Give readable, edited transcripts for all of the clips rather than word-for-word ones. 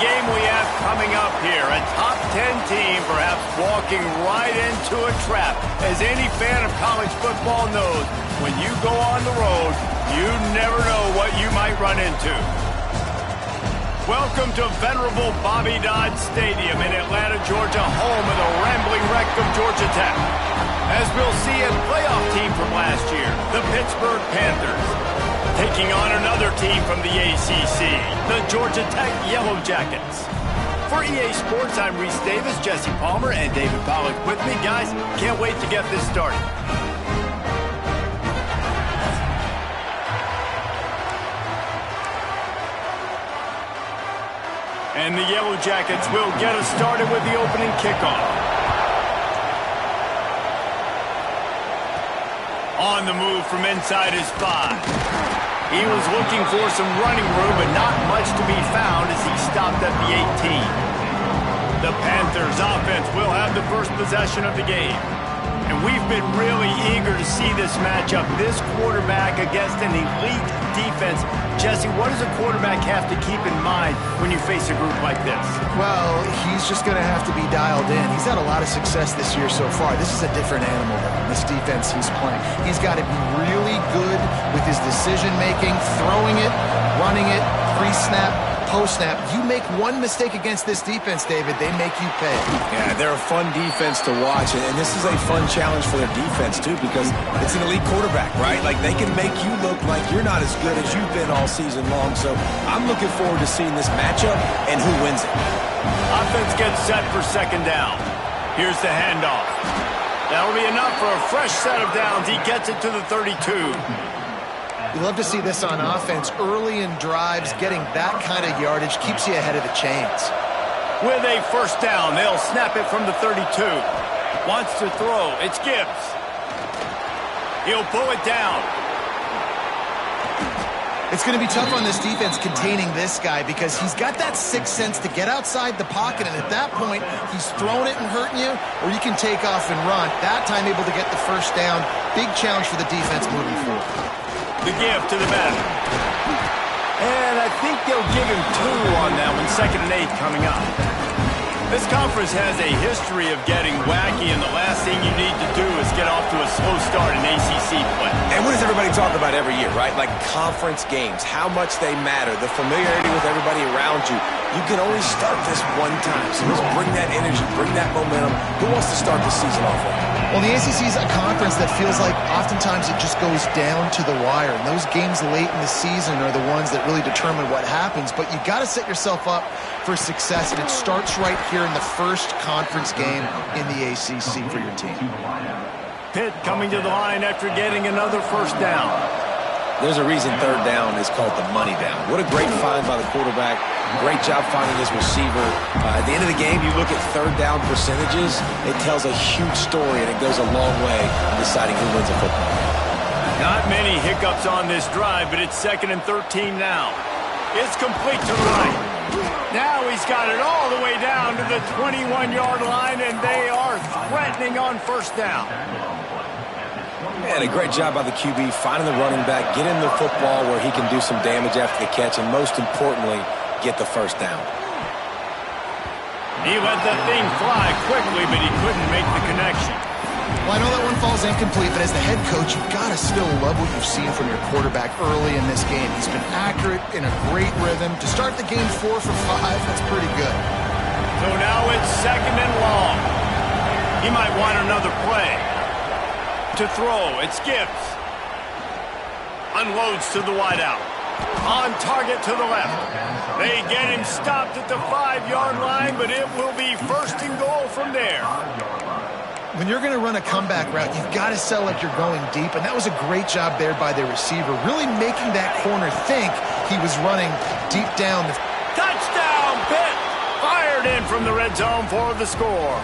game we have coming up here. A top 10 team perhaps walking right into a trap. As any fan of college football knows, when you go on the road, you never know what you might run into. Welcome to venerable Bobby Dodd Stadium in Atlanta, Georgia, home of the rambling wreck of Georgia Tech. As we'll see, a playoff team from last year, the Pittsburgh Panthers, taking on another team from the ACC, the Georgia Tech Yellow Jackets. For EA Sports, I'm Reese Davis, Jesse Palmer, and David Pollack with me. Guys, can't wait to get this started. And the Yellow Jackets will get us started with the opening kickoff. On the move from inside his 5. He was looking for some running room, but not much to be found as he stopped at the 18. The Panthers offense will have the first possession of the game. And we've been really eager to see this matchup. This quarterback against an elite defense. Jesse, what does a quarterback have to keep in mind when you face a group like this? Well, he's just going to have to be dialed in. He's had a lot of success this year so far. This is a different animal than this defense he's playing. He's got to be really good with his decision-making, throwing it, running it, pre-snap, post-snap. You make one mistake against this defense, David, they make you pay. Yeah, they're a fun defense to watch, and this is a fun challenge for their defense, too, because it's an elite quarterback, right? Like, they can make you look like you're not as good as you've been all season long, so I'm looking forward to seeing this matchup and who wins it. Offense gets set for second down. Here's the handoff. That'll be enough for a fresh set of downs. He gets it to the 32. You love to see this on offense. Early in drives, getting that kind of yardage keeps you ahead of the chains. With a first down, they'll snap it from the 32. Wants to throw. It's Gibbs. He'll pull it down. It's going to be tough on this defense containing this guy because he's got that sixth sense to get outside the pocket, and at that point, he's throwing it and hurting you, or you can take off and run. That time able to get the first down. Big challenge for the defense moving forward. The give to the back. And I think they'll give him 2 on that one. 2nd and 8 coming up. This conference has a history of getting wacky, and the last thing you need to do is get off to a slow start in ACC play. And what does everybody talk about every year, right? Like conference games, how much they matter, the familiarity with everybody around you. You can only start this one time, so let's bring that energy, bring that momentum. Who wants to start the season off with? Well, the ACC is a conference that feels like oftentimes it just goes down to the wire. And those games late in the season are the ones that really determine what happens. But you got to set yourself up for success, and it starts right here in the first conference game in the ACC for your team. Pitt coming to the line after getting another first down. There's a reason third down is called the money down. What a great find by the quarterback. Great job finding his receiver. At the end of the game, you look at third down percentages. It tells a huge story, and it goes a long way in deciding who wins a football game. Not many hiccups on this drive, but it's 2nd and 13 now. It's complete to the right. Now he's got it all the way down to the 21-yard line, and they are threatening on first down. And a great job by the QB finding the running back, get him the football where he can do some damage after the catch, and most importantly, get the first down. He let that thing fly quickly, but he couldn't make the connection. Well, I know that one falls incomplete, but as the head coach, you've got to still love what you've seen from your quarterback early in this game. He's been accurate, in a great rhythm. To start the game 4 for 5, that's pretty good. So now it's 2nd and long. He might want another play. To throw, it's Gibbs. Unloads to the wideout. On target to the left. They get him stopped at the 5-yard line, but it will be 1st and goal from there. When you're going to run a comeback route, you've got to sell like you're going deep, and that was a great job there by the receiver, really making that corner think he was running deep down. Touchdown, Pitt! Fired in from the red zone for the score.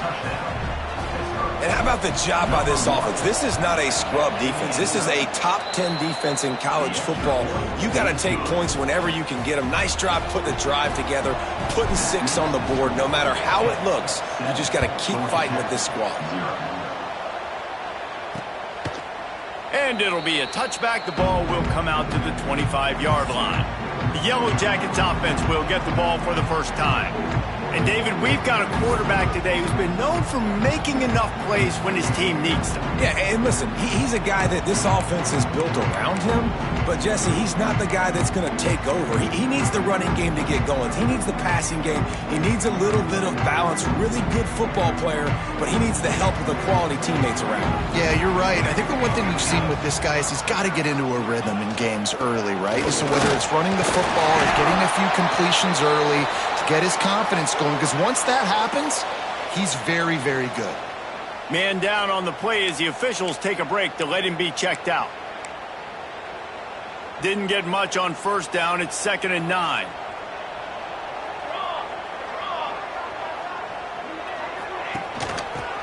And how about the job by this offense? This is not a scrub defense. This is a top 10 defense in college football. You got to take points whenever you can get them. Nice job putting a drive together, putting 6 on the board. No matter how it looks, you just got to keep fighting with this squad. And it'll be a touchback. The ball will come out to the 25-yard line. The Yellow Jackets offense will get the ball for the first time. And, David, we've got a quarterback today who's been known for making enough plays when his team needs them. Yeah, and listen, he's a guy that this offense is built around him. But, Jesse, he's not the guy that's going to take over. He needs the running game to get going. He needs the passing game. He needs a little bit of balance. Really good football player, but he needs the help of the quality teammates around him. Yeah, you're right. I think the one thing we've seen with this guy is he's got to get into a rhythm in games early, right? So whether it's running the football or getting a few completions early to get his confidence going, because once that happens, he's very, very good. Man down on the play as the officials take a break to let him be checked out. Didn't get much on first down. It's 2nd and 9.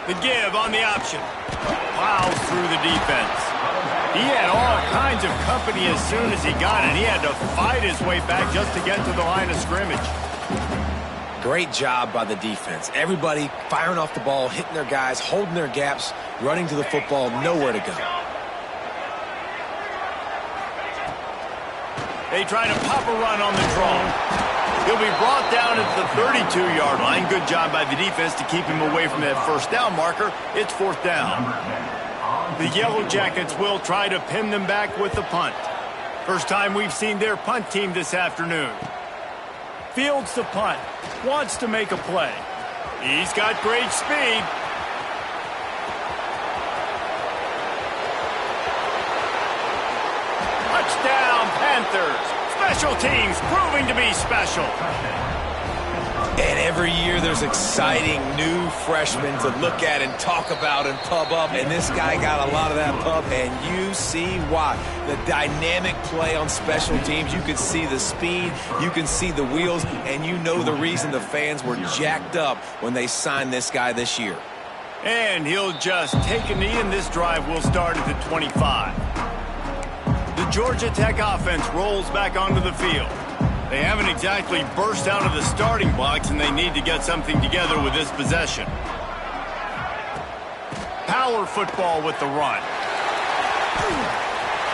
The give on the option. Plows through the defense. He had all kinds of company as soon as he got it. He had to fight his way back just to get to the line of scrimmage. Great job by the defense. Everybody firing off the ball, hitting their guys, holding their gaps, running to the football, nowhere to go. They try to pop a run on the draw. He'll be brought down at the 32-yard line. Good job by the defense to keep him away from that first down marker. It's 4th down. The Yellow Jackets will try to pin them back with the punt. First time we've seen their punt team this afternoon. Fields the punt. Wants to make a play. He's got great speed. Touchdown, Panthers. Special teams proving to be special. And every year there's exciting new freshmen to look at and talk about and pub up. And this guy got a lot of that pub, and you see why. The dynamic play on special teams. You can see the speed. You can see the wheels. And you know the reason the fans were jacked up when they signed this guy this year. And he'll just take a knee, and this drive will start at the 25. The Georgia Tech offense rolls back onto the field. They haven't exactly burst out of the starting blocks, and they need to get something together with this possession. Power football with the run.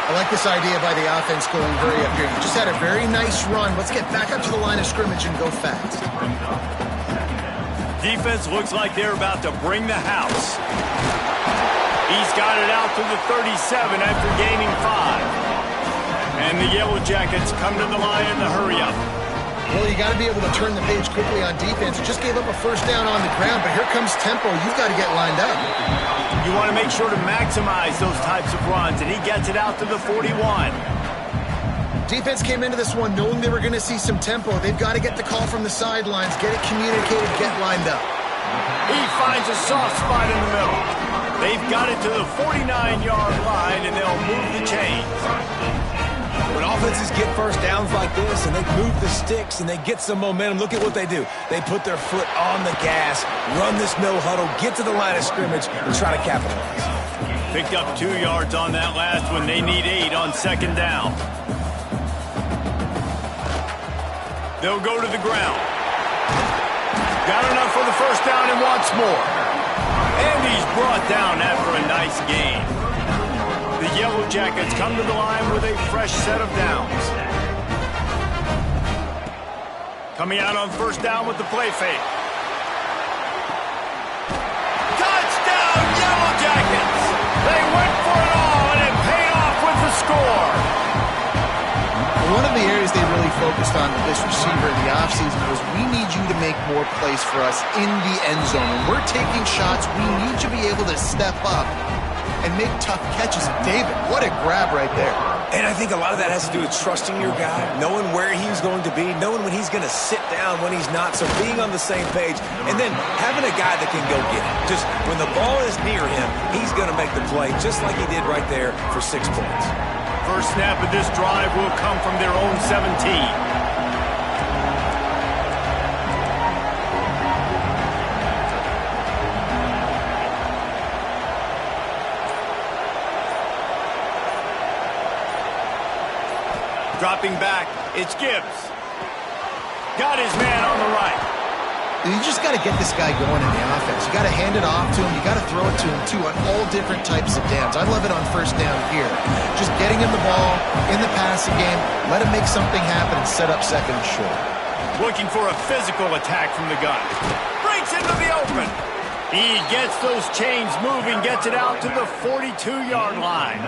I like this idea by the offense going very up here. You just had a very nice run. Let's get back up to the line of scrimmage and go fast. Defense looks like they're about to bring the house. He's got it out to the 37 after gaining 5. And the Yellow Jackets come to the line in the hurry-up. Well, you got to be able to turn the page quickly on defense. You just gave up a first down on the ground, but here comes tempo. You've got to get lined up. You want to make sure to maximize those types of runs, and he gets it out to the 41. Defense came into this one knowing they were going to see some tempo. They've got to get the call from the sidelines, get it communicated, get lined up. He finds a soft spot in the middle. They've got it to the 49-yard line, and they'll move the chains. When offenses get first downs like this and they move the sticks and they get some momentum, look at what they do. They put their foot on the gas, run this no-huddle, get to the line of scrimmage, and try to capitalize. Picked up 2 yards on that last one. They need 8 on 2nd down. They'll go to the ground. Got enough for the first down and wants more. And he's brought down after a nice gain. The Yellow Jackets come to the line with a fresh set of downs. Coming out on first down with the play fake. Touchdown, Yellow Jackets! They went for it all, and it paid off with the score. One of the areas they really focused on with this receiver in the offseason was we need you to make more plays for us in the end zone. When we're taking shots, we need you to be able to step up and make tough catches. And David, what a grab right there. And I think a lot of that has to do with trusting your guy, knowing where he's going to be, knowing when he's going to sit down, when he's not, so being on the same page, and then having a guy that can go get it. Just when the ball is near him, he's going to make the play, just like he did right there for 6 points. First snap of this drive will come from their own 17. Dropping back, it's Gibbs. Got his man on the right. You just got to get this guy going in the offense. You got to hand it off to him. You got to throw it to him, too, on all different types of downs. I love it on first down here. Just getting him the ball in the passing game, let him make something happen and set up second and short. Looking for a physical attack from the gun. Breaks into the open. He gets those chains moving, gets it out to the 42-yard line.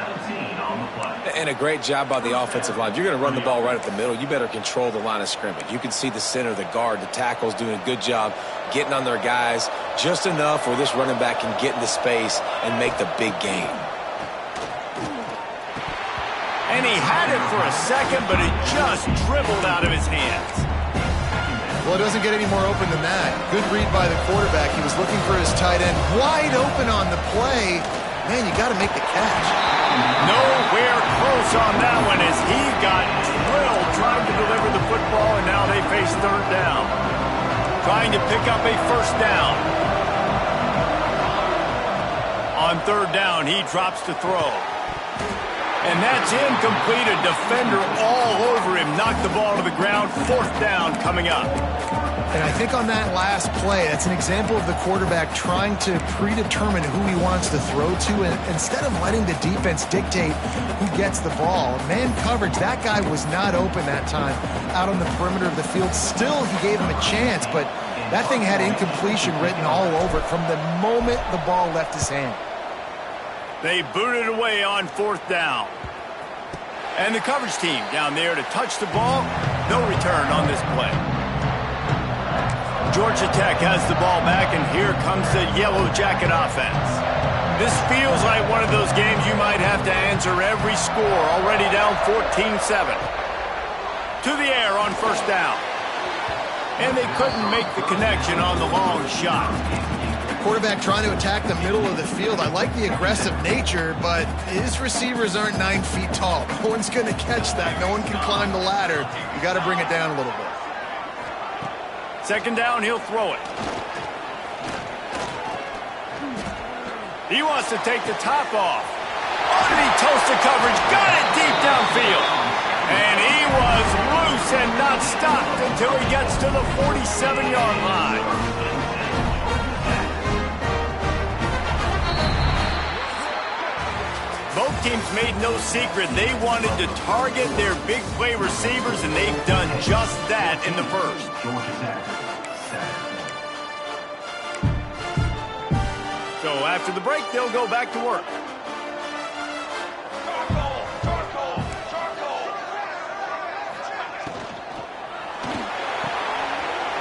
And a great job by the offensive line. If you're going to run the ball right at the middle, you better control the line of scrimmage. You can see the center, the guard, the tackles doing a good job getting on their guys just enough where this running back can get into space and make the big gain. And he had it for a second, but it just dribbled out of his hands. Well, it doesn't get any more open than that. Good read by the quarterback. He was looking for his tight end. Wide open on the play. Man, you got to make the catch. Nowhere close on that one as he got drilled trying to deliver the football, and now they face third down. Trying to pick up a first down. On third down, he drops to throw. And that's incomplete. A defender all over him. Knocked the ball to the ground. Fourth down coming up. And I think on that last play, that's an example of the quarterback trying to predetermine who he wants to throw to, and instead of letting the defense dictate who gets the ball. Man coverage, that guy was not open that time out on the perimeter of the field. Still, he gave him a chance, but that thing had incompletion written all over it from the moment the ball left his hand. They booted away on fourth down. And the coverage team down there to touch the ball. No return on this play. Georgia Tech has the ball back, and here comes the Yellow Jacket offense. This feels like one of those games you might have to answer every score. Already down 14-7. To the air on first down. And they couldn't make the connection on the long shot. Quarterback trying to attack the middle of the field. I like the aggressive nature, but his receivers aren't 9 feet tall. No one's going to catch that. No one can climb the ladder. You got to bring it down a little bit. Second down, he'll throw it. He wants to take the top off. Underneath toasted coverage, got it deep downfield. And he was loose and not stopped until he gets to the 47-yard line. Both teams made no secret they wanted to target their big play receivers, and they've done just that in the first. So after the break, they'll go back to work.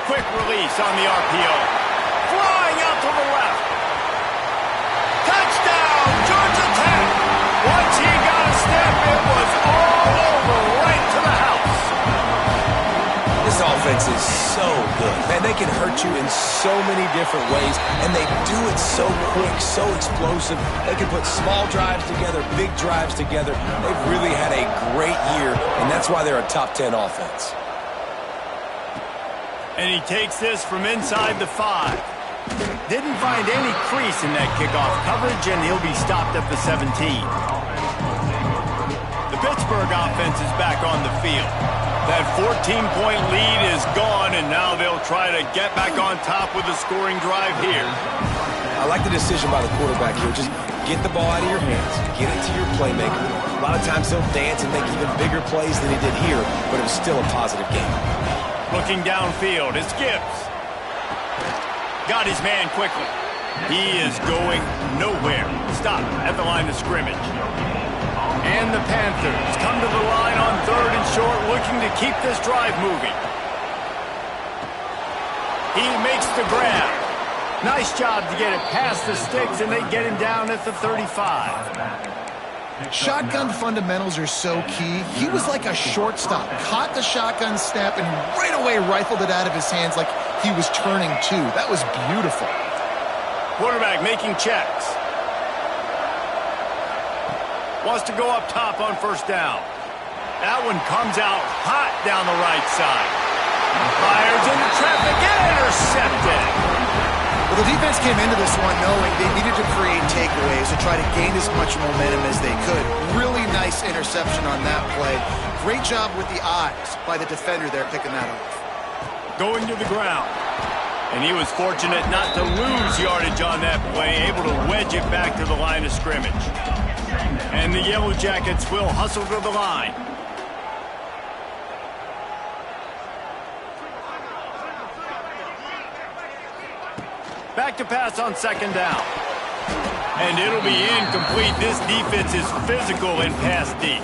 Quick release on the RPO. Flying out to the left. Touchdown, Georgia Tech. Once he got a step, it was all over, right to the house. This offense is so good. Man, they can hurt you in so many different ways, and they do it so quick, so explosive. They can put small drives together, big drives together. They've really had a great year, and that's why they're a top 10 offense. And he takes this from inside the 5. Didn't find any crease in that kickoff coverage, and he'll be stopped at the 17. The Pittsburgh offense is back on the field. That 14-point lead is gone, and now they'll try to get back on top with a scoring drive here. I like the decision by the quarterback here. Just get the ball out of your hands. Get it to your playmaker. A lot of times he'll dance and make even bigger plays than he did here, but it was still a positive game. Looking downfield, it's Gibbs. Got his man quickly. He is going nowhere. Stop at the line of scrimmage. And the Panthers come to the line on third and short, looking to keep this drive moving. He makes the grab. Nice job to get it past the sticks, and they get him down at the 35. Shotgun fundamentals are so key. He was like a shortstop. Caught the shotgun snap and right away rifled it out of his hands like he was turning two. That was beautiful. Quarterback making checks. Wants to go up top on first down. That one comes out hot down the right side. Fires into traffic and intercepted. Well, the defense came into this one knowing they needed to create takeaways to try to gain as much momentum as they could. Really nice interception on that play. Great job with the eyes by the defender there picking that off. Going to the ground. And he was fortunate not to lose yardage on that play, able to wedge it back to the line of scrimmage. And the Yellow Jackets will hustle to the line. Back to pass on second down. And it'll be incomplete. This defense is physical in pass deep.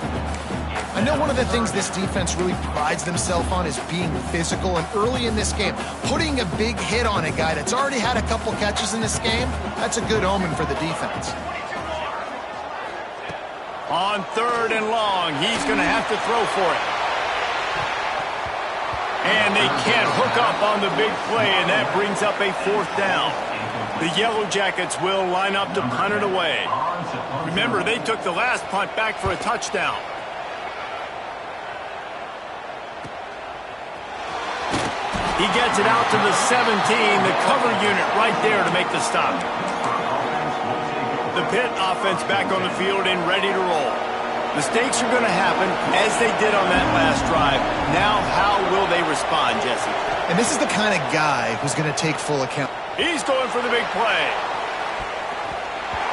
I know one of the things this defense really prides themselves on is being physical, and early in this game, putting a big hit on a guy that's already had a couple catches in this game, that's a good omen for the defense. On third and long, he's going to have to throw for it. And they can't hook up on the big play, and that brings up a fourth down. The Yellow Jackets will line up to punt it away. Remember, they took the last punt back for a touchdown. He gets it out to the 17, the cover unit right there to make the stop. The Pitt offense back on the field and ready to roll. Mistakes are going to happen, as they did on that last drive. Now, how will they respond, Jesse? And this is the kind of guy who's going to take full account. He's going for the big play.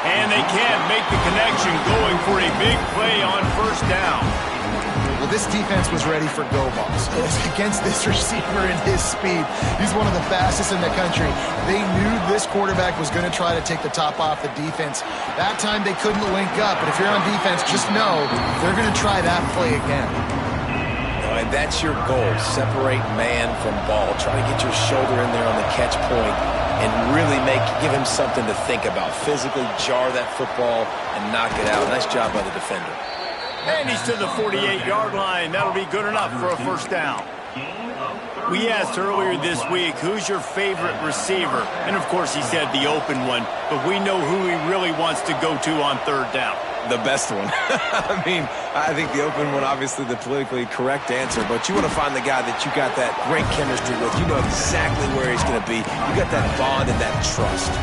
And they can't make the connection, going for a big play on first down. Well, this defense was ready for go balls. Against this receiver and his speed, he's one of the fastest in the country. They knew this quarterback was going to try to take the top off the defense. That time they couldn't link up, but if you're on defense, just know they're going to try that play again. And that's your goal. Separate man from ball. Try to get your shoulder in there on the catch point and really give him something to think about. Physically jar that football and knock it out. Nice job by the defender. And he's to the 48-yard line. That'll be good enough for a first down. We asked earlier this week, who's your favorite receiver? And, of course, he said the open one, but we know who he really wants to go to on third down. The best one. I mean, I think the open one, obviously the politically correct answer, but you want to find the guy that you got that great chemistry with. You know exactly where he's going to be. You got that bond and that trust.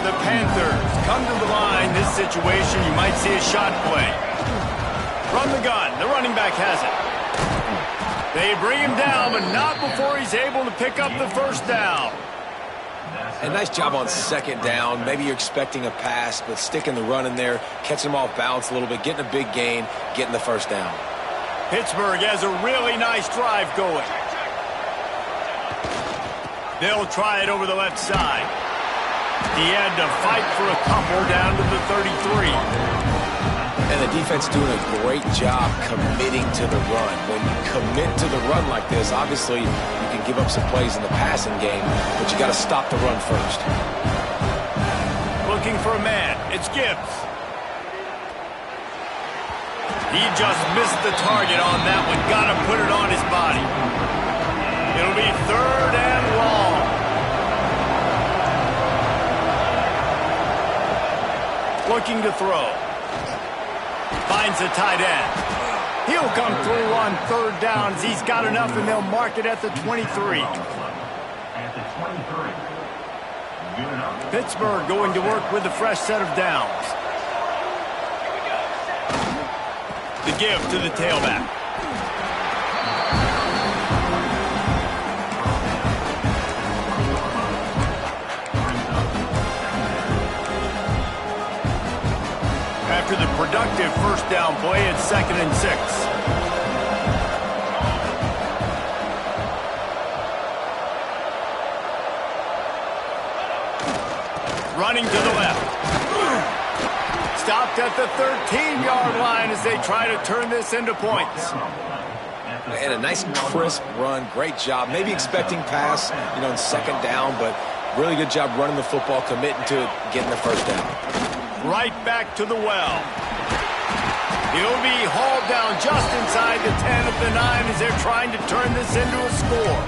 The Panthers come to the line. This situation, you might see a shot play. From the gun, the running back has it. They bring him down, but not before he's able to pick up the first down. And nice job on second down. Maybe you're expecting a pass, but sticking the run in there, catching him off balance a little bit, getting a big gain, getting the first down. Pittsburgh has a really nice drive going. They'll try it over the left side. He had to fight for a couple down to the 33. And the defense doing a great job committing to the run. When you commit to the run like this, obviously you can give up some plays in the passing game, but you got to stop the run first. Looking for a man. It's Gibbs. He just missed the target on that one. Got to put it on his body. It'll be third and long. Looking to throw. Finds a tight end. He'll come through on third downs. He's got enough, and they'll mark it at the 23. Pittsburgh going to work with a fresh set of downs. The give to the tailback. After the productive first down play, it's 2nd and 6. Running to the left. Stopped at the 13-yard line as they try to turn this into points. And a nice crisp run. Great job. Maybe expecting pass, in second down, but really good job running the football, committing to it, getting the first down. Right back to the well. He'll be hauled down just inside the 10 of the 9 as they're trying to turn this into a score.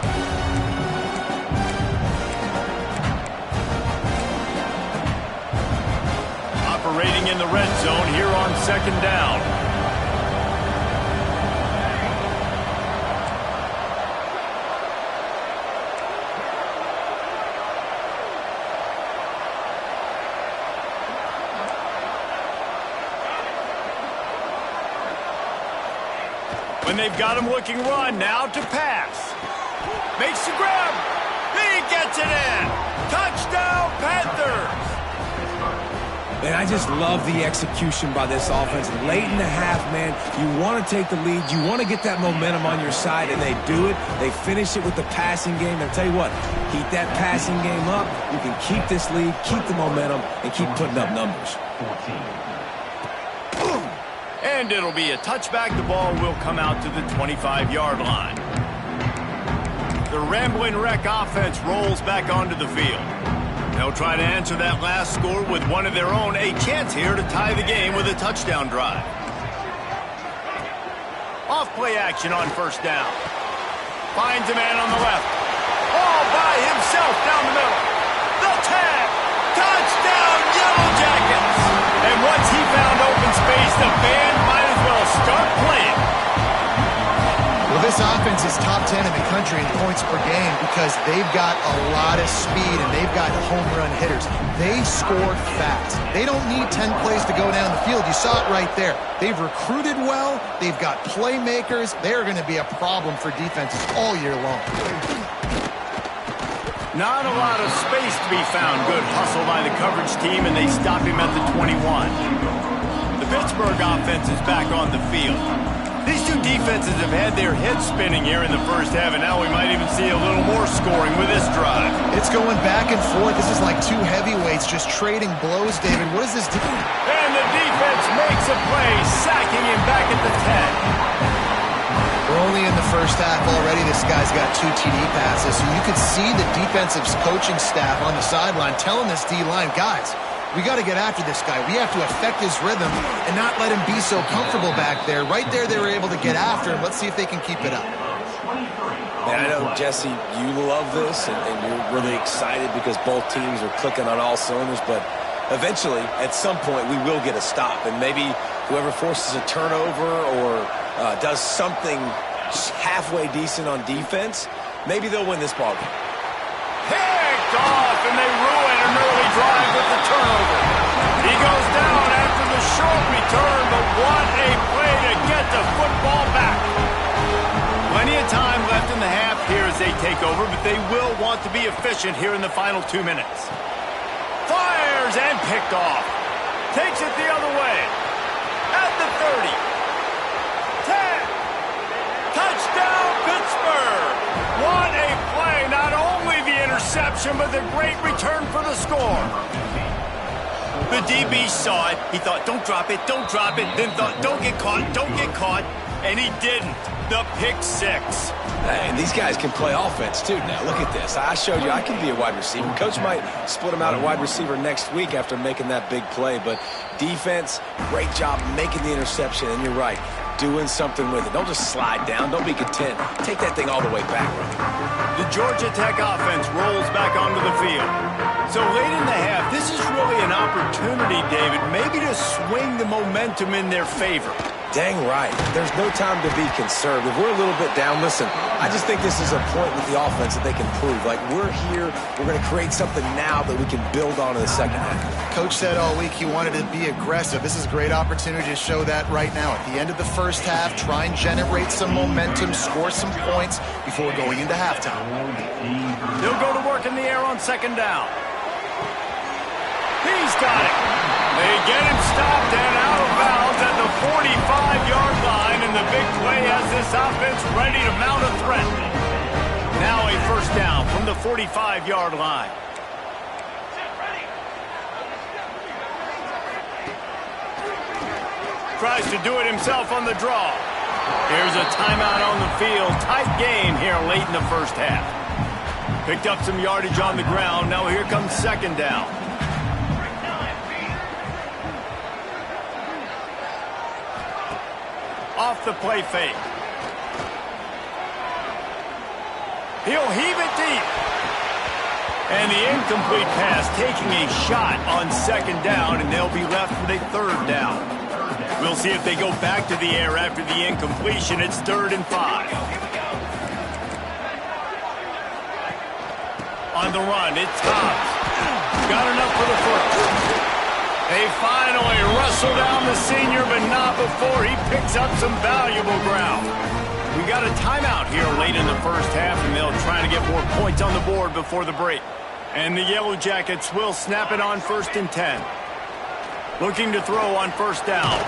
Operating in the red zone here on second down. When they've got him looking run, now to pass. Makes the grab. Big gets it in. Touchdown, Panthers. Man, I just love the execution by this offense. Late in the half, man, you want to take the lead. You want to get that momentum on your side, and they do it. They finish it with the passing game. And I'll tell you what, keep that passing game up. You can keep this lead, keep the momentum, and keep putting up numbers. And it'll be a touchback. The ball will come out to the 25-yard line. The Rambling Wreck offense rolls back onto the field. They'll try to answer that last score with one of their own. A chance here to tie the game with a touchdown drive. Off play action on first down. Finds a man on the left. All by himself down the middle. The tag. Touchdown, Yellow Jackets. And once he found open space, the band might as well start playing. Well, this offense is top 10 in the country in points per game because they've got a lot of speed and they've got home run hitters. They score fast. They don't need 10 plays to go down the field. You saw it right there. They've recruited well. They've got playmakers. They're going to be a problem for defenses all year long. Not a lot of space to be found. Good hustle by the coverage team, and they stop him at the 21. The Pittsburgh offense is back on the field. These two defenses have had their heads spinning here in the first half, and now we might even see a little more scoring with this drive. It's going back and forth. This is like two heavyweights just trading blows, David. What does this do? And the defense makes a play, sacking him back at the 10. We're only in the first half already. This guy's got 2 TD passes, so you could see the defensive coaching staff on the sideline telling this D-line, guys, we got to get after this guy. We have to affect his rhythm and not let him be so comfortable back there. Right there, they were able to get after him. Let's see if they can keep it up. And I know, Jesse, you love this, and you're really excited because both teams are clicking on all cylinders, but eventually, at some point, we will get a stop, and maybe whoever forces a turnover or does something halfway decent on defense, maybe they'll win this ballgame. Picked off, and they ruin an early drive with the turnover. He goes down after the short return, but what a play to get the football back. Plenty of time left in the half here as they take over, but they will want to be efficient here in the final 2 minutes. Fires and picked off. Takes it the other way. At the 30. 10. Touchdown, Pittsburgh. What a play. Not only the interception, but the great return for the score. The DB saw it. He thought, don't drop it, don't drop it. Then thought, don't get caught, don't get caught. And he didn't. The pick six. And these guys can play offense, too. Now, look at this. I showed you I can be a wide receiver. Coach might split him out at wide receiver next week after making that big play. But defense, great job making the interception. And you're right, doing something with it. Don't just slide down. Don't be content. Take that thing all the way back, bro. The Georgia Tech offense rolls back onto the field. So late in the half, this is really an opportunity, David, maybe to swing the momentum in their favor. Dang right. There's no time to be conservative. We're a little bit down. Listen, I just think this is a point with the offense that they can prove. Like, we're here. We're going to create something now that we can build on in the second half. Coach said all week he wanted to be aggressive. This is a great opportunity to show that right now. At the end of the first half, try and generate some momentum, score some points before going into halftime. They'll go to work in the air on second down. He's got it. They get him stopped and out of bounds at the 45-yard line, and the big play has this offense ready to mount a threat. Now a first down from the 45-yard line. Tries to do it himself on the draw. Here's a timeout on the field. Tight game here late in the first half. Picked up some yardage on the ground. Now here comes second down. Off the play fake. He'll heave it deep. And the incomplete pass taking a shot on second down, and they'll be left with a third down. We'll see if they go back to the air after the incompletion. It's 3rd and 5. On the run, it's Hobbs. Got enough for the first. They finally wrestle down the senior, but not before he picks up some valuable ground. We got a timeout here late in the first half, and they'll try to get more points on the board before the break. And the Yellow Jackets will snap it on 1st and 10. Looking to throw on 1st down.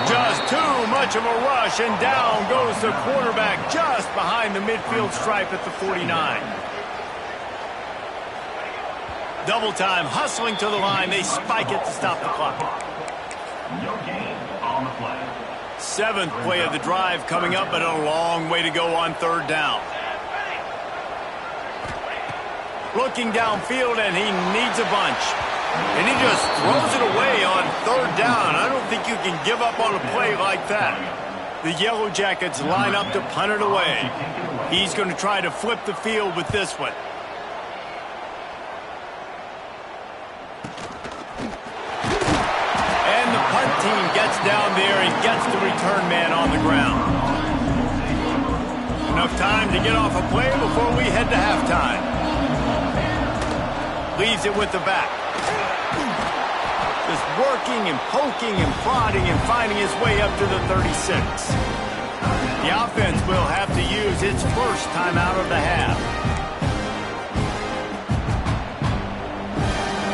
Just too much of a rush, and down goes the quarterback just behind the midfield stripe at the 49. Double time, hustling to the line. They spike it to stop the clock. No gain on the play. 7th play of the drive coming up, but a long way to go on 3rd down. Looking downfield, and he needs a bunch. And he just throws it away on 3rd down. I don't think you can give up on a play like that. The Yellow Jackets line up to punt it away. He's going to try to flip the field with this one. And the punt team gets down there and gets the return man on the ground. Enough time to get off a play before we head to halftime. Leaves it with the back. Just working and poking and prodding and finding his way up to the 36. The offense will have to use its first timeout of the half.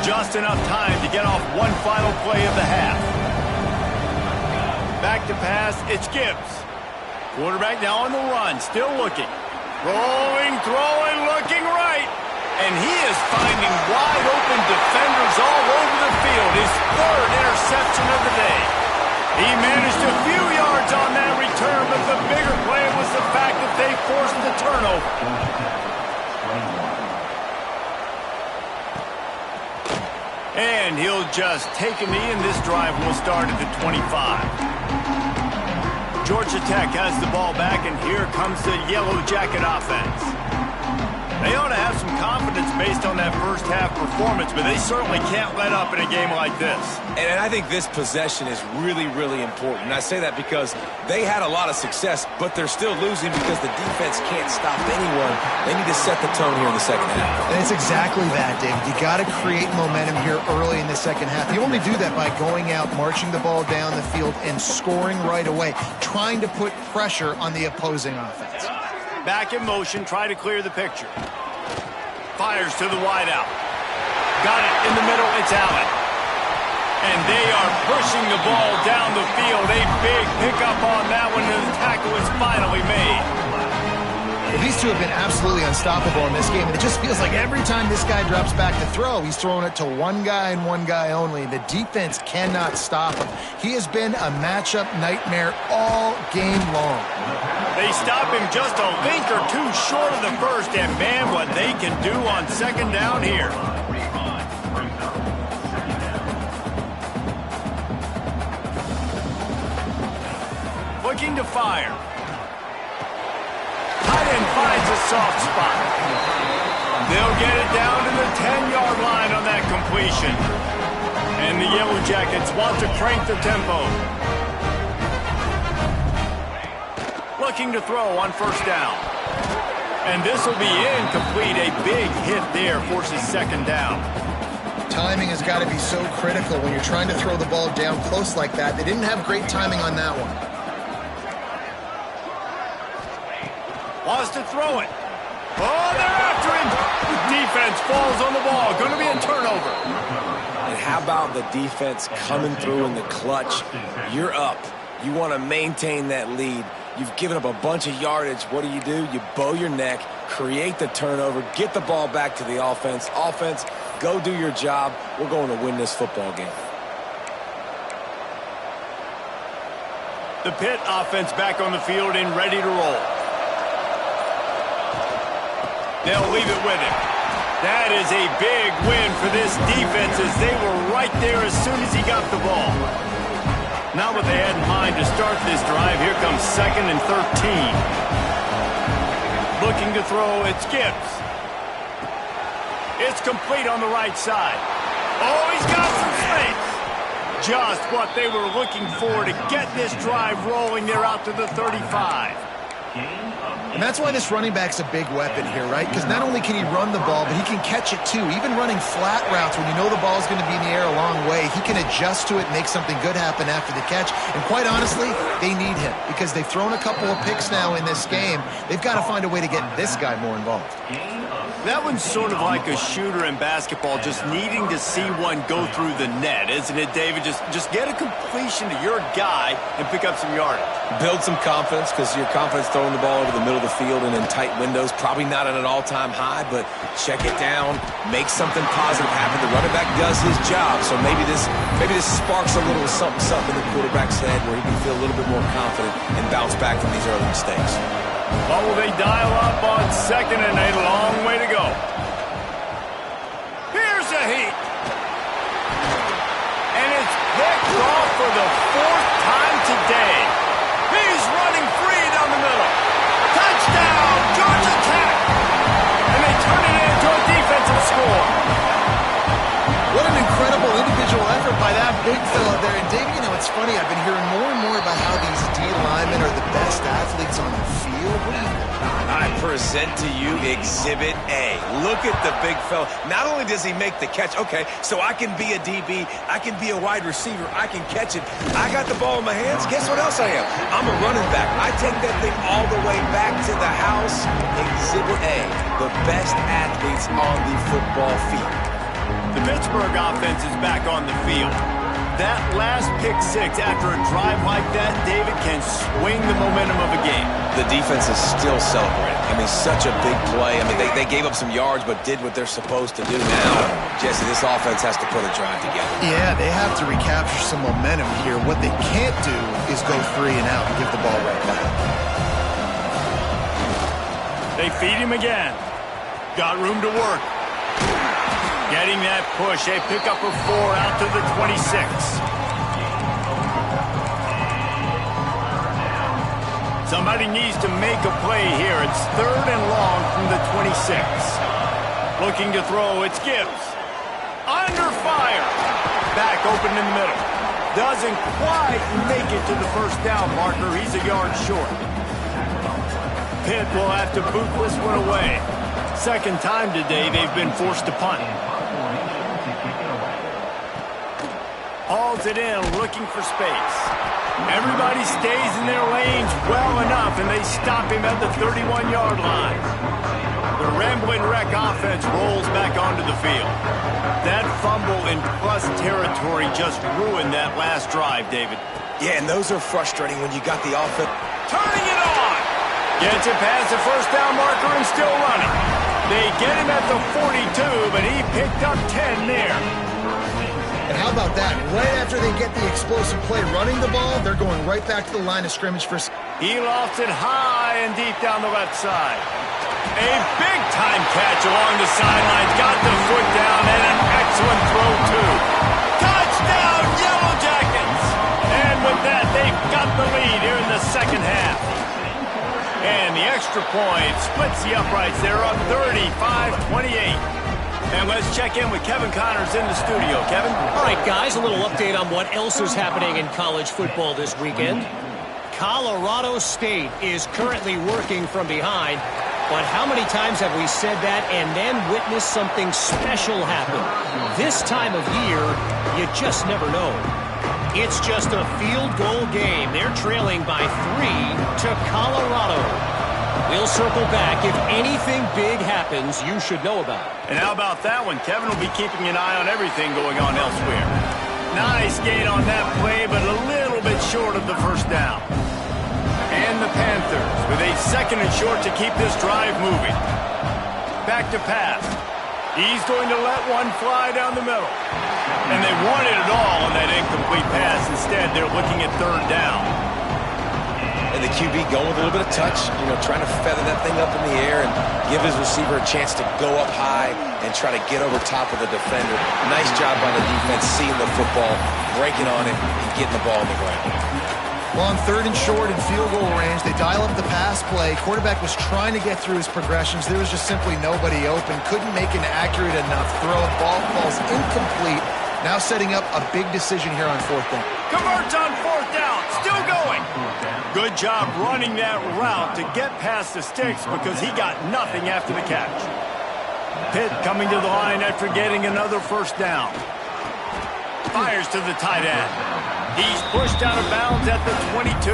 Just enough time to get off one final play of the half. Back to pass, it's Gibbs. Quarterback now on the run, still looking. Rolling, throwing, looking right. And he is finding wide open defenders all over the field. His 3rd interception of the day. He managed a few yards on that return, but the bigger play was the fact that they forced the turnover. And he'll just take a knee, and this drive will start at the 25. Georgia Tech has the ball back, and here comes the Yellow Jacket offense. They ought to have some confidence based on that first half performance, but they certainly can't let up in a game like this. And I think this possession is really, really important. And I say that because they had a lot of success, but they're still losing because the defense can't stop anyone. They need to set the tone here in the second half. And it's exactly that, David. You got to create momentum here early in the second half. You only do that by going out, marching the ball down the field, and scoring right away, trying to put pressure on the opposing offense. Back in motion, try to clear the picture. Fires to the wideout. Got it in the middle, it's Allen. And they are pushing the ball down the field. A big pickup on that one, and the tackle is finally made. Well, these two have been absolutely unstoppable in this game, and it just feels like every time this guy drops back to throw, he's throwing it to one guy and one guy only. The defense cannot stop him. He has been a matchup nightmare all game long. They stop him just a link or two short of the first, and man, what they can do on 2nd down here. Looking to fire. Tight end finds a soft spot. They'll get it down to the 10-yard line on that completion. And the Yellow Jackets want to crank the tempo. Looking to throw on 1st down. And this will be incomplete. A big hit there forces 2nd down. Timing has got to be so critical when you're trying to throw the ball down close like that. They didn't have great timing on that one. Wants to throw it. Oh, they're after him. The defense falls on the ball. Going to be a turnover. And how about the defense coming through in the clutch? You're up. You want to maintain that lead. You've given up a bunch of yardage. What do? You bow your neck, create the turnover, get the ball back to the offense. Offense, go do your job. We're going to win this football game. The Pitt offense back on the field and ready to roll. They'll leave it with him. That is a big win for this defense as they were right there as soon as he got the ball. Not what they had in mind to start this drive. Here comes 2nd and 13. Looking to throw, it's Gibbs. It's complete on the right side. Oh, he's got some space. Just what they were looking for to get this drive rolling. They're out to the 35. And that's why this running back's a big weapon here, right? Because not only can he run the ball, but he can catch it too. Even running flat routes when you know the ball's going to be in the air a long way, he can adjust to it and make something good happen after the catch. And quite honestly, they need him because they've thrown a couple of picks now in this game. They've got to find a way to get this guy more involved. That one's sort of like a shooter in basketball, just needing to see one go through the net, isn't it, David? Just get a completion to your guy and pick up some yardage. Build some confidence, because your confidence throwing the ball over the middle of the field and in tight windows, probably not at an all-time high, but check it down, make something positive happen. The running back does his job, so maybe this sparks a little something in the quarterback's head where he can feel a little bit more confident and bounce back from these early mistakes. What will they dial up on second and a long way to go? Here's a heat. And it's picked off for the fourth time today. He's running free down the middle. Touchdown, Georgia Tech. And they turn it into a defensive score. What an incredible individual effort by that big fella there. And Dave, you know, it's funny, I've been hearing more and more about how these D linemen are the best athletes on the field. What do you think? I present to you Exhibit A. Look at the big fella. Not only does he make the catch, okay, so I can be a DB, I can be a wide receiver, I can catch it. I got the ball in my hands. Guess what else I am? I'm a running back. I take that thing all the way back to the house. Exhibit A, the best athletes on the football field. The Pittsburgh offense is back on the field. That last pick six after a drive like that, David, can swing the momentum of a game. The defense is still celebrating. I mean, such a big play. I mean, they gave up some yards but did what they're supposed to do now. Jesse, this offense has to put a drive together. Yeah, they have to recapture some momentum here. What they can't do is go 3 and out and give the ball right back. They feed him again. Got room to work. Getting that push, a pickup of 4 out to the 26. Somebody needs to make a play here. It's 3rd and long from the 26. Looking to throw, it's Gibbs. Under fire. Back open in the middle. Doesn't quite make it to the first down marker. He's a yard short. Pitt will have to boot this one away. Second time today they've been forced to punt. Hauls it in, looking for space. Everybody stays in their lanes well enough, and they stop him at the 31-yard line. The Rambling Wreck offense rolls back onto the field. That fumble in plus territory just ruined that last drive, David. Yeah, and those are frustrating when you got the offense. Turning it on! Gets it past the first down marker and still running. They get him at the 42, but he picked up 10 there. And how about that? Right after they get the explosive play running the ball, they're going right back to the line of scrimmage for... He lofts it high and deep down the left side. A big-time catch along the sidelines. Got the foot down and an excellent throw, too. Touchdown, Yellow Jackets! And with that, they've got the lead here in the second half. And the extra point splits the uprights. They're up 35-28. And let's check in with Kevin Connors in the studio. Kevin? All right, guys, a little update on what else is happening in college football this weekend. Colorado State is currently working from behind, but how many times have we said that and then witnessed something special happen? This time of year, you just never know. It's just a field goal game. They're trailing by 3 to Colorado. We'll circle back. If anything big happens, you should know about it. And how about that one? Kevin will be keeping an eye on everything going on elsewhere. Nice gain on that play, but a little bit short of the first down. And the Panthers with a 2nd and short to keep this drive moving. Back to pass. He's going to let one fly down the middle. And they wanted it all on that incomplete pass. Instead, they're looking at 3rd down. And the QB going with a little bit of touch, trying to feather that thing up in the air and give his receiver a chance to go up high and try to get over top of the defender. Nice job by the defense, seeing the football, breaking on it, and getting the ball on the ground. Well, on 3rd and short in field goal range, they dial up the pass play. Quarterback was trying to get through his progressions. There was just simply nobody open. Couldn't make an accurate enough throw. Ball falls incomplete. Now setting up a big decision here on 4th down. Converts on 4th down. Still going. Good job running that route to get past the sticks because he got nothing after the catch. Pitt coming to the line after getting another first down. Fires to the tight end. He's pushed out of bounds at the 22.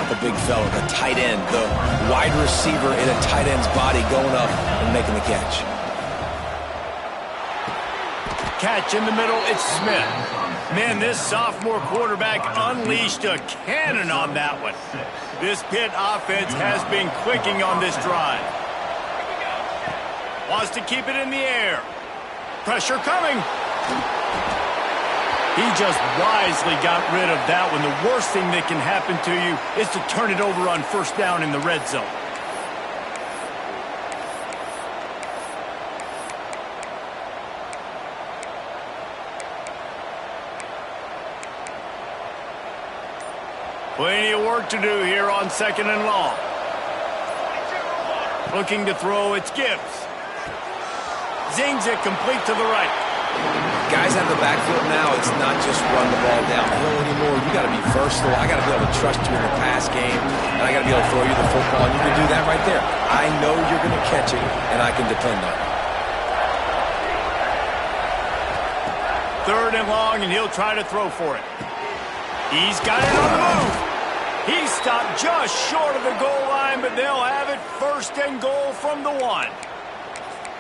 The big fella, the tight end, the wide receiver in a tight end's body going up and making the catch. Catch in the middle, it's Smith. Man, this sophomore quarterback unleashed a cannon on that one. This Pitt offense has been clicking on this drive. Wants to keep it in the air. Pressure coming. He just wisely got rid of that one. The worst thing that can happen to you is to turn it over on first down in the red zone. Plenty of work to do here on 2nd and long. Looking to throw, it's Gibbs. Zings it complete to the right. Guys have the backfield now. It's not just run the ball downhill anymore. You got to be versatile. I got to be able to trust you in the pass game, and I got to be able to throw you the football, and you can do that right there. I know you're going to catch it, and I can depend on it. 3rd and long, and he'll try to throw for it. He's got it on the move. He stopped just short of the goal line, but they'll have it 1st and goal from the 1.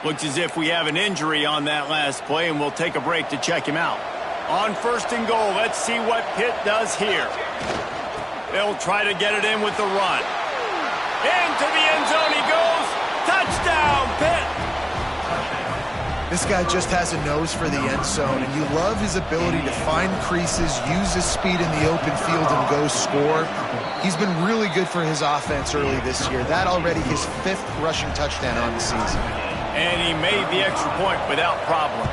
Looks as if we have an injury on that last play, and we'll take a break to check him out. On 1st and goal, let's see what Pitt does here. They'll try to get it in with the run. Into the end zone he goes. Touchdown, Pitt! This guy just has a nose for the end zone, and you love his ability to find creases, use his speed in the open field, and go score. He's been really good for his offense early this year. That already his 5th rushing touchdown on the season. And he made the extra point without problem.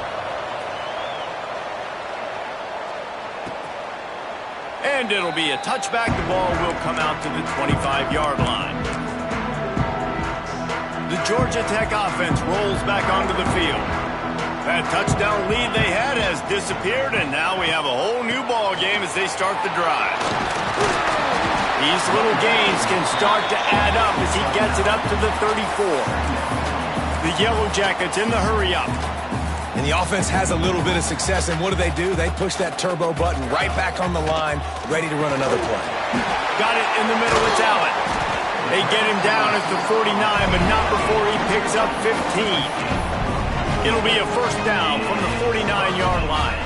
And it'll be a touchback. The ball will come out to the 25-yard line. The Georgia Tech offense rolls back onto the field. That touchdown lead they had has disappeared, and now we have a whole new ball game as they start the drive. These little gains can start to add up as he gets it up to the 34. The Yellow Jackets in the hurry-up. And the offense has a little bit of success, and what do? They push that turbo button right back on the line, ready to run another play. Got it in the middle, it's Allen. They get him down at the 49, but not before he picks up 15. It'll be a first down from the 49-yard line.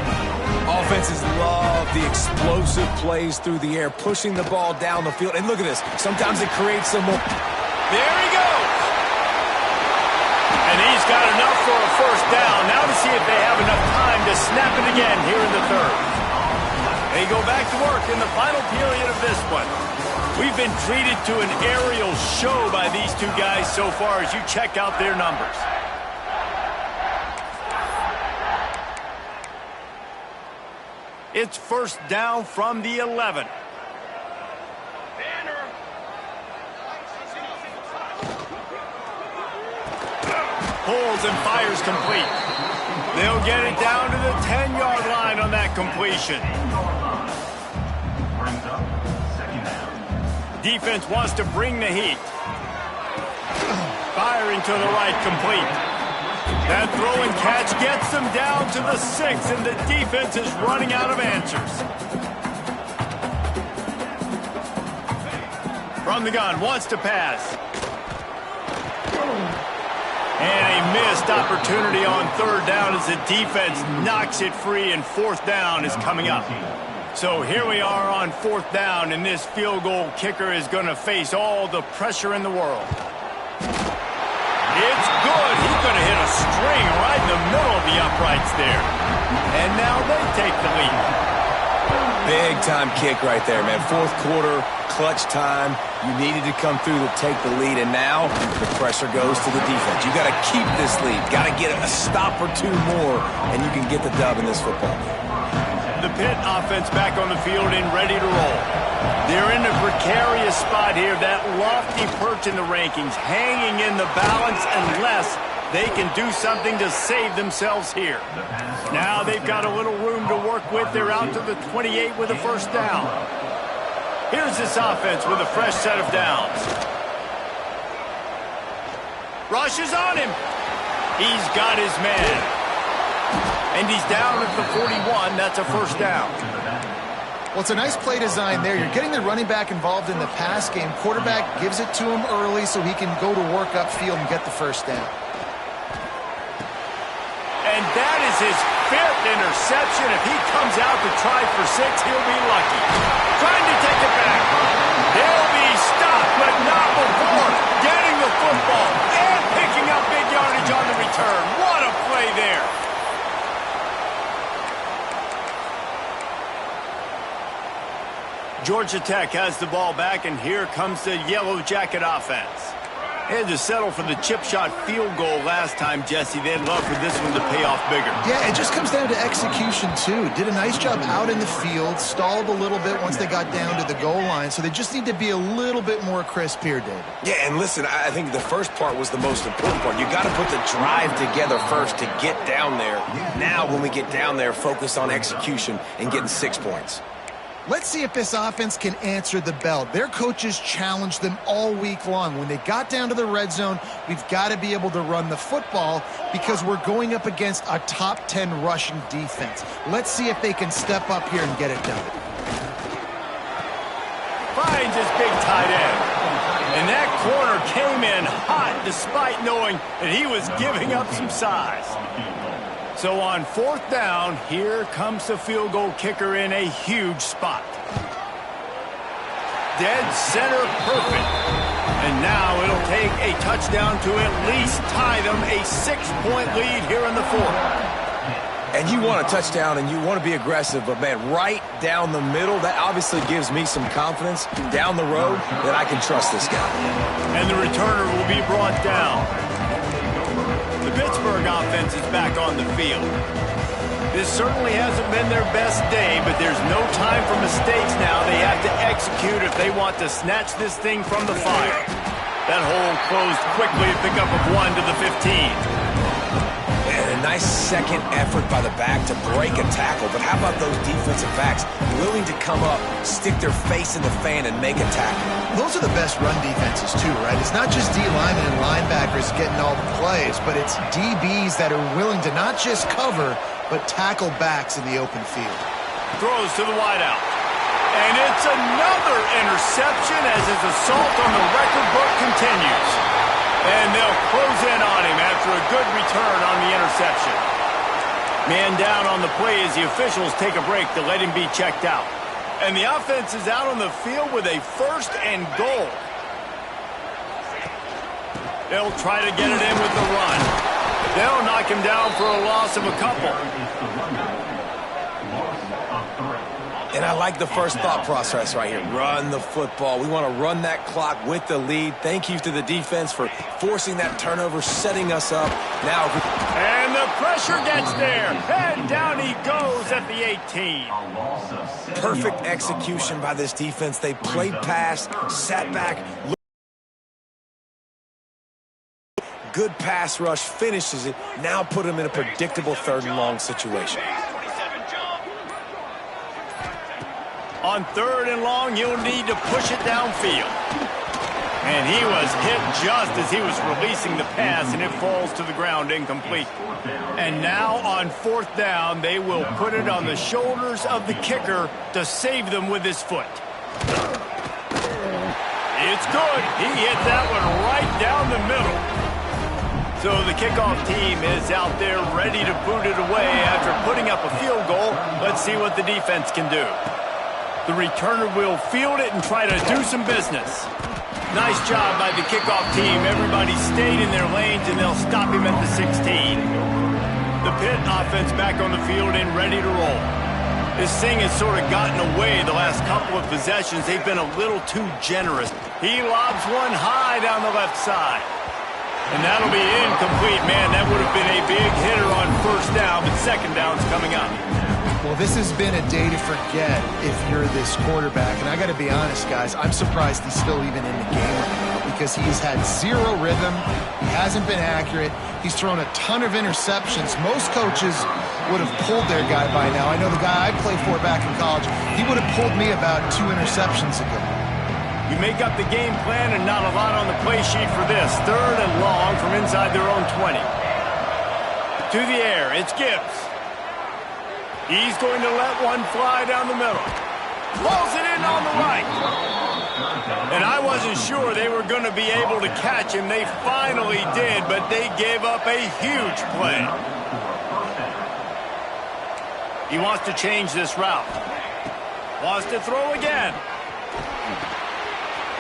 Offenses love the explosive plays through the air, pushing the ball down the field. And look at this. Sometimes it creates some more. There he goes. And he's got enough for a first down. Now to see if they have enough time to snap it again here in the 3rd. They go back to work in the final period of this one. We've been treated to an aerial show by these two guys so far as you check out their numbers. It's first down from the 11. Pulls and fires complete. They'll get it down to the 10-yard line on that completion. Defense wants to bring the heat. Firing to the right, complete. That throw and catch gets them down to the 6, and the defense is running out of answers. From the gun, wants to pass. And a missed opportunity on 3rd down as the defense knocks it free, and 4th down is coming up. So here we are on 4th down, and this field goal kicker is going to face all the pressure in the world. It's good. He's going to hit a string right in the middle of the uprights there. And now they take the lead. Big-time kick right there, man. 4th quarter, clutch time. You needed to come through to take the lead, and now the pressure goes to the defense. You got to keep this lead. Got to get a stop or two more, and you can get the dub in this football game. The Pitt offense back on the field and ready to roll. They're in a precarious spot here, that lofty perch in the rankings, hanging in the balance unless they can do something to save themselves here. Now they've got a little room to work with. They're out to the 28 with a first down. Here's this offense with a fresh set of downs. Rushes on him. He's got his man. And he's down at the 41. That's a first down. Well, it's a nice play design there. You're getting the running back involved in the pass game. Quarterback gives it to him early so he can go to work upfield and get the first down. And that is his 5th interception. If he comes out to try for 6, he'll be lucky. Trying to take it back. He'll be stopped, but not before getting the football and picking up big yardage on the return. What a play there. Georgia Tech has the ball back, and here comes the Yellow Jacket offense. They had to settle for the chip shot field goal last time, Jesse. They'd love for this one to pay off bigger. Yeah, it just comes down to execution, too. Did a nice job out in the field, stalled a little bit once they got down to the goal line, so they just need to be a little bit more crisp here, David. Yeah, and listen, I think the first part was the most important part. You got to put the drive together first to get down there. Now, when we get down there, focus on execution and getting 6 points. Let's see if this offense can answer the bell. Their coaches challenged them all week long. When they got down to the red zone, we've got to be able to run the football because we're going up against a top 10 rushing defense. Let's see if they can step up here and get it done. Finds his big tight end. And that corner came in hot despite knowing that he was giving up some size. So on 4th down, here comes the field goal kicker in a huge spot. Dead center perfect. And now it'll take a touchdown to at least tie them a 6-point lead here in the 4th. And you want a touchdown and you want to be aggressive, but man, right down the middle, that obviously gives me some confidence down the road that I can trust this guy. And the returner will be brought down. The Pittsburgh offense is back on the field. This certainly hasn't been their best day, but there's no time for mistakes now. They have to execute if they want to snatch this thing from the fire. That hole closed quickly, a pickup of 1 to the 15. And a nice second effort by the back to break a tackle. But how about those defensive backs willing to come up, stick their face in the fan, and make a tackle? Those are the best run defenses, too, right? It's not just D linemen and linebackers getting all the plays, but it's DBs that are willing to not just cover, but tackle backs in the open field. Throws to the wideout. And it's another interception as his assault on the record book continues. And they'll close in on him after a good return on the interception. Man down on the play as the officials take a break to let him be checked out. And the offense is out on the field with a 1st and goal. They'll try to get it in with the run. They'll knock him down for a loss of a couple. And I like the first thought process right here. Run the football. We want to run that clock with the lead. Thank you to the defense for forcing that turnover, setting us up. Now, and the pressure gets there. And down he goes at the 18. Perfect execution by this defense. They played pass, sat back. Good pass rush, finishes it. Now put him in a predictable 3rd and long situation. On 3rd and long, you'll need to push it downfield. And he was hit just as he was releasing the pass, and it falls to the ground incomplete. And now on 4th down, they will put it on the shoulders of the kicker to save them with his foot. It's good. He hit that one right down the middle. So the kickoff team is out there ready to boot it away after putting up a field goal. Let's see what the defense can do. The returner will field it and try to do some business. Nice job by the kickoff team. Everybody stayed in their lanes, and they'll stop him at the 16. The Pitt offense back on the field and ready to roll. This thing has sort of gotten away the last couple of possessions. They've been a little too generous. He lobs one high down the left side. And that'll be incomplete. Man, that would have been a big hitter on 1st down, but 2nd down's coming up. Well, this has been a day to forget if you're this quarterback. And I got to be honest, guys, I'm surprised he's still even in the game right now because he's had zero rhythm. He hasn't been accurate. He's thrown a ton of interceptions. Most coaches would have pulled their guy by now. I know the guy I played for back in college, he would have pulled me about 2 interceptions ago. You make up the game plan and not a lot on the play sheet for this. 3rd and long from inside their own 20. To the air, it's Gibbs. He's going to let one fly down the middle. Pulls it in on the right. And I wasn't sure they were going to be able to catch him. They finally did, but they gave up a huge play. He wants to change this route. Wants to throw again.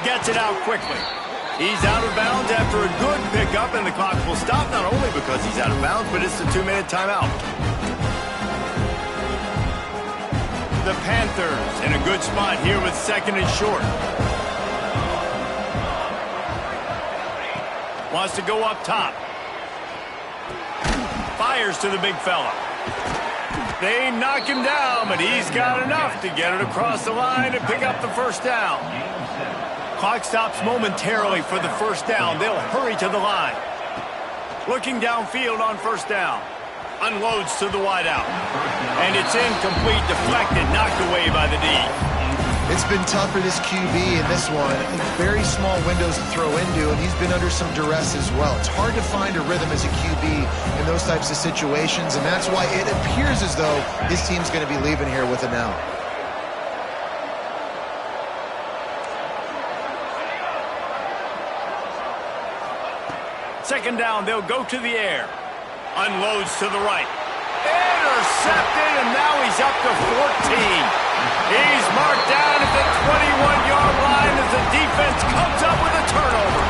Gets it out quickly. He's out of bounds after a good pickup, and the clock will stop not only because he's out of bounds, but it's a 2-minute timeout. The Panthers in a good spot here with 2nd and short. Wants to go up top. Fires to the big fella. They knock him down, but he's got enough to get it across the line and pick up the 1st down. Clock stops momentarily for the 1st down. They'll hurry to the line. Looking downfield on 1st down. Unloads to the wideout. And it's incomplete, deflected, knocked away by the D. It's been tough for this QB in this one. Very small windows to throw into, and he's been under some duress as well. It's hard to find a rhythm as a QB in those types of situations, and that's why it appears as though his team's going to be leaving here with an out. 2nd down, they'll go to the air. Unloads to the right. Intercepted, and now he's up to 14. He's marked down at the 21-yard line as the defense comes up with a turnover.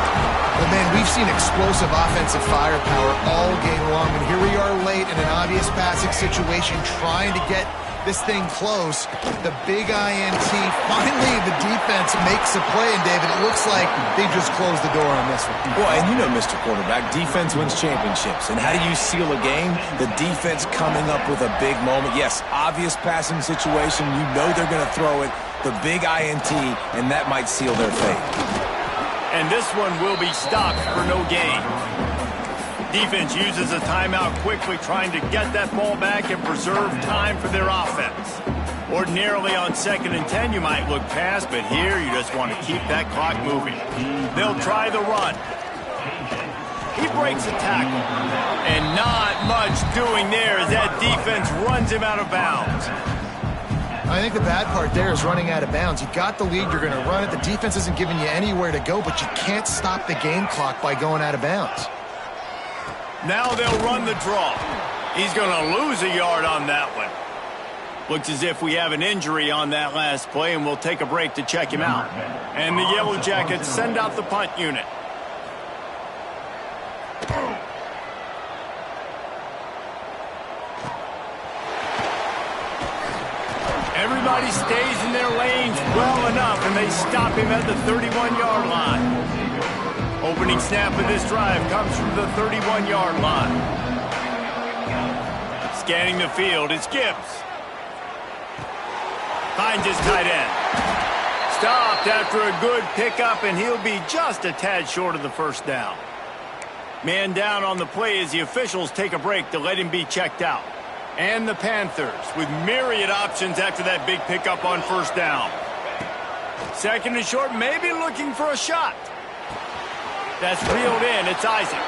Well, man, we've seen explosive offensive firepower all game long, and here we are late in an obvious passing situation trying to get this thing close. The big INT. Finally, the defense makes a play, and David, it looks like they just closed the door on this one. Well, and you know, Mr. Quarterback, defense wins championships. And how do you seal a game? The defense coming up with a big moment. Yes, obvious passing situation. You know they're going to throw it. The big INT, and that might seal their fate. And this one will be stopped for no gain. Defense uses a timeout quickly, trying to get that ball back and preserve time for their offense. Ordinarily on 2nd and 10, you might look past, but here you just want to keep that clock moving. They'll try the run. He breaks a tackle. And not much doing there as that defense runs him out of bounds. I think the bad part there is running out of bounds. You got the lead, you're going to run it. The defense isn't giving you anywhere to go, but you can't stop the game clock by going out of bounds. Now they'll run the draw. He's going to lose a yard on that one. Looks as if we have an injury on that last play, and we'll take a break to check him out. And the Yellow Jackets send out the punt unit. Everybody stays in their lanes well enough, and they stop him at the 31-yard line. Opening snap of this drive comes from the 31-yard line. Scanning the field, it's Gibbs. Finds his tight end. Stopped after a good pickup, and he'll be just a tad short of the 1st down. Man down on the play as the officials take a break to let him be checked out. And the Panthers with myriad options after that big pickup on 1st down. 2nd and short, maybe looking for a shot. That's reeled in. It's Isaac.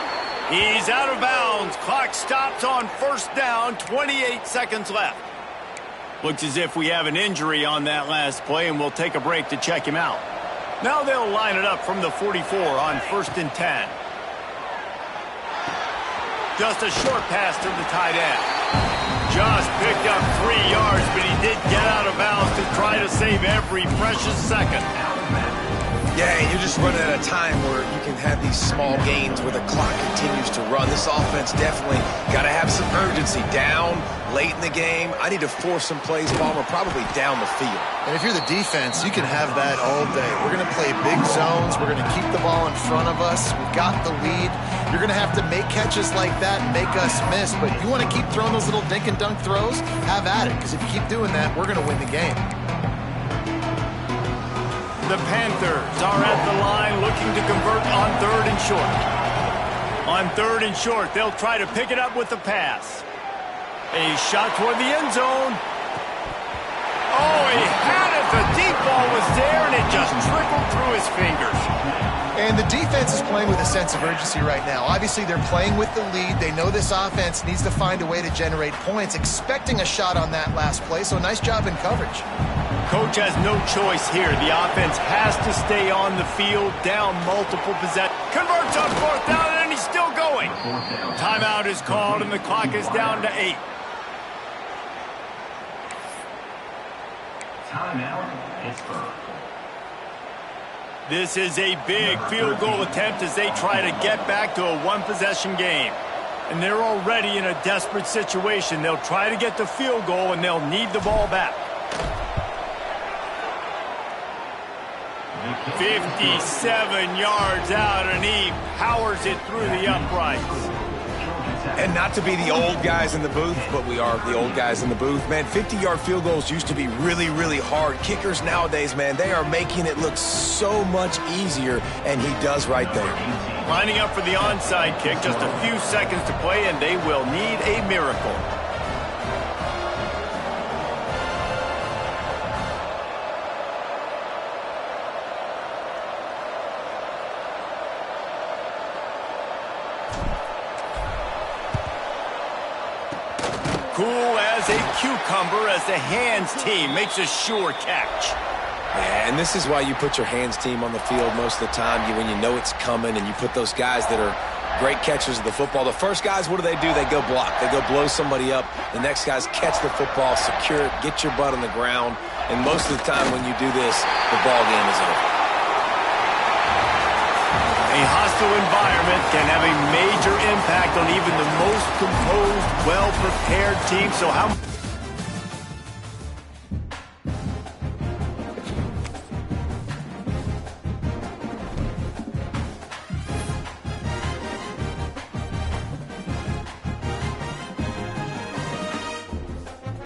He's out of bounds. Clock stops on 1st down. 28 seconds left. Looks as if we have an injury on that last play, and we'll take a break to check him out. Now they'll line it up from the 44 on 1st and 10. Just a short pass to the tight end. Just picked up 3 yards, but he did get out of bounds to try to save every precious second. Yeah, and you're just running at a time where you can have these small gains where the clock continues to run. This offense definitely got to have some urgency. Down, late in the game, I need to force some plays, Palmer, probably down the field. And if you're the defense, you can have that all day. We're going to play big zones. We're going to keep the ball in front of us. We've got the lead. You're going to have to make catches like that and make us miss. But you want to keep throwing those little dink and dunk throws? Have at it, because if you keep doing that, we're going to win the game. The Panthers are at the line looking to convert on 3rd and short. On 3rd and short, they'll try to pick it up with the pass. A shot toward the end zone. Oh, he had it. The deep ball was there, and it just trickled through his fingers. And the defense is playing with a sense of urgency right now. Obviously, they're playing with the lead. They know this offense needs to find a way to generate points, expecting a shot on that last play, so nice job in coverage. Coach has no choice here. The offense has to stay on the field, down multiple possessions. Converts on 4th down, and he's still going. Timeout is called, and the clock is down to 8. Timeout, Pittsburgh. This is a big field goal attempt as they try to get back to a one-possession game. And they're already in a desperate situation. They'll try to get the field goal, and they'll need the ball back. 57 yards out, and he powers it through the uprights. And not to be the old guys in the booth, but we are the old guys in the booth. Man, 50-yard field goals used to be really, really hard. Kickers nowadays, man, they are making it look so much easier, and he does right there. Lining up for the onside kick, just a few seconds to play, and they will need a miracle. Cool as a cucumber as the hands team makes a sure catch. Yeah, and this is why you put your hands team on the field most of the time when you know it's coming, and you put those guys that are great catchers of the football. The first guys, what do? They go block. They go blow somebody up. The next guys catch the football, secure it, get your butt on the ground. And most of the time when you do this, the ball game is over. A hostile environment can have a major impact on even the most composed, well-prepared team. So how